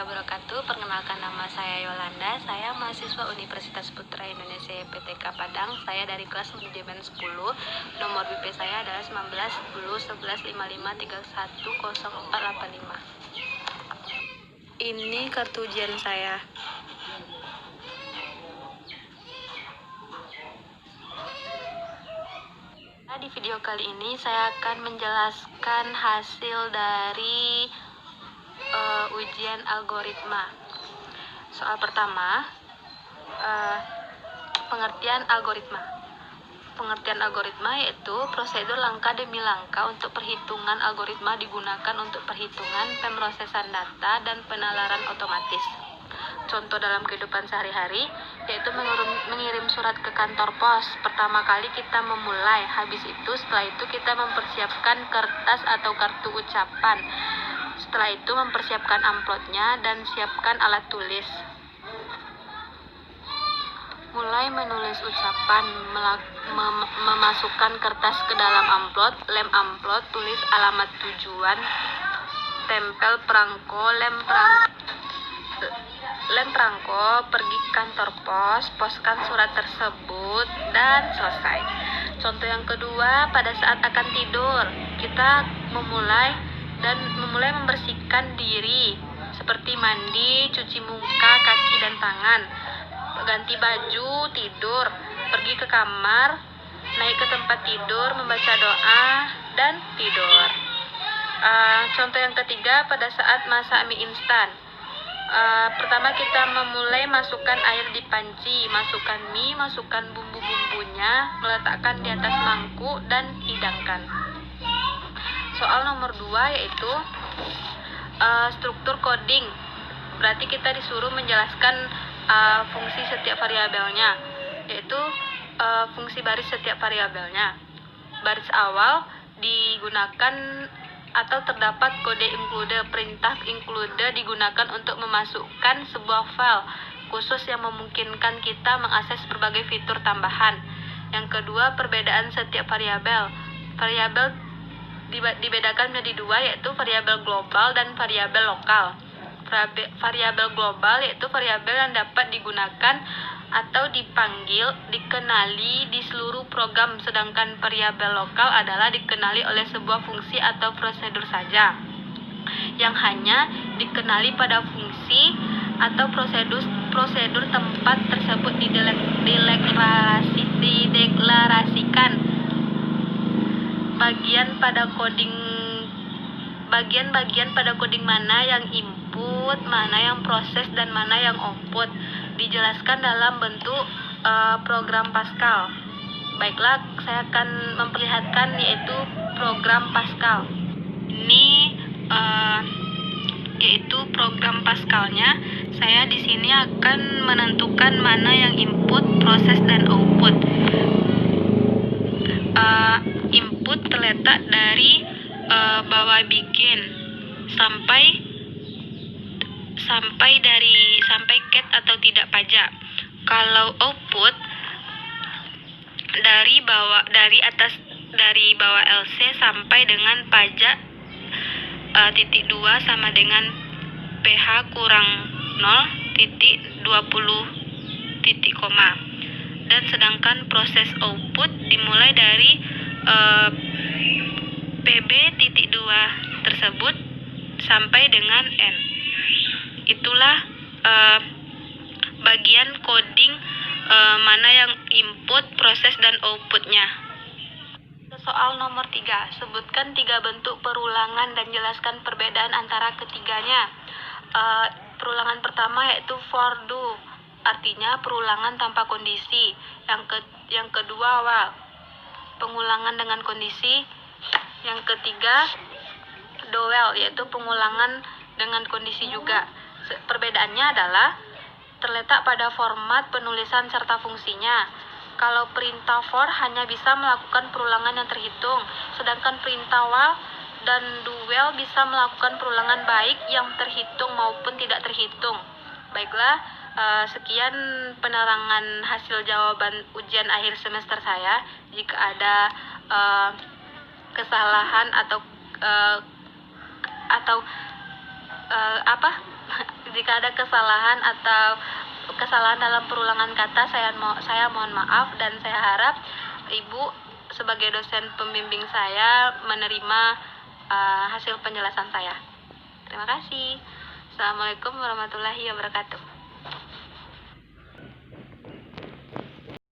wabarakatuh. Perkenalkan, nama saya Yolanda. Saya mahasiswa Universitas Putra Indonesia PTK Padang. Saya dari kelas manajemen 10. Nomor BP saya adalah 19 10 11 55 31 0485. Ini kartu ujian saya. Di video kali ini saya akan menjelaskan hasil dari ujian algoritma. Soal pertama, pengertian algoritma. Pengertian algoritma yaitu prosedur langkah demi langkah untuk perhitungan. Algoritma digunakan untuk perhitungan, pemrosesan data, dan penalaran otomatis. Contoh dalam kehidupan sehari-hari yaitu mengirim surat ke kantor pos. Pertama kali kita memulai, habis itu setelah itu kita mempersiapkan kertas atau kartu ucapan. Setelah itu mempersiapkan amplopnya dan siapkan alat tulis. Mulai menulis ucapan, memasukkan kertas ke dalam amplop, lem amplop, tulis alamat tujuan, tempel perangko, lem perangko, pergi kantor pos, poskan surat tersebut, dan selesai. Contoh yang kedua, pada saat akan tidur, kita memulai membersihkan diri, seperti mandi, cuci muka, kaki, dan tangan, ganti baju, tidur, pergi ke kamar, naik ke tempat tidur, membaca doa, dan tidur. Contoh yang ketiga, pada saat masak mie instan. Pertama kita memulai masukkan air di panci, masukkan mie, masukkan bumbu-bumbunya, meletakkan di atas mangkuk, dan hidangkan. Soal nomor 2 yaitu struktur coding. Berarti kita disuruh menjelaskan fungsi setiap variabelnya, yaitu fungsi baris setiap variabelnya. Baris awal digunakan atau terdapat kode include. Perintah include digunakan untuk memasukkan sebuah file khusus yang memungkinkan kita mengakses berbagai fitur tambahan. Yang kedua, perbedaan setiap variabel. Variabel dibedakan menjadi dua, yaitu variabel global dan variabel lokal. Variabel global yaitu variabel yang dapat digunakan atau dikenali di seluruh program, sedangkan variabel lokal adalah dikenali oleh sebuah fungsi atau prosedur saja, yang hanya dikenali pada fungsi atau prosedur tempat tersebut dideklarasikan. Bagian pada coding mana yang input, mana yang proses, dan mana yang output dijelaskan dalam bentuk program Pascal. Baiklah, saya akan memperlihatkan yaitu program Pascal. Ini yaitu program Pascalnya. Saya di sini akan menentukan mana yang input, proses, dan output. Input terletak dari bawah bikin sampai cat atau tidak pajak. Kalau output dari bawah LC sampai dengan pajak titik 2 sama dengan PH kurang 0,20 titik koma. Dan sedangkan proses output dimulai dari PB titik 2 tersebut sampai dengan N. Itulah bagian coding mana yang input, proses, dan outputnya. Soal nomor 3, sebutkan 3 bentuk perulangan dan jelaskan perbedaan antara ketiganya. Perulangan pertama yaitu for do, artinya perulangan tanpa kondisi. Yang kedua while, pengulangan dengan kondisi. Yang ketiga do while, yaitu pengulangan dengan kondisi juga. Perbedaannya adalah terletak pada format penulisan serta fungsinya. Kalau perintah for hanya bisa melakukan perulangan yang terhitung, sedangkan perintah while dan do while bisa melakukan perulangan baik yang terhitung maupun tidak terhitung. Baiklah, sekian penerangan hasil jawaban ujian akhir semester saya. Jika ada kesalahan atau Jika ada kesalahan atau kesalahan dalam perulangan kata, saya mohon maaf, dan saya harap Ibu sebagai dosen pembimbing saya menerima hasil penjelasan saya. Terima kasih. Assalamualaikum warahmatullahi wabarakatuh.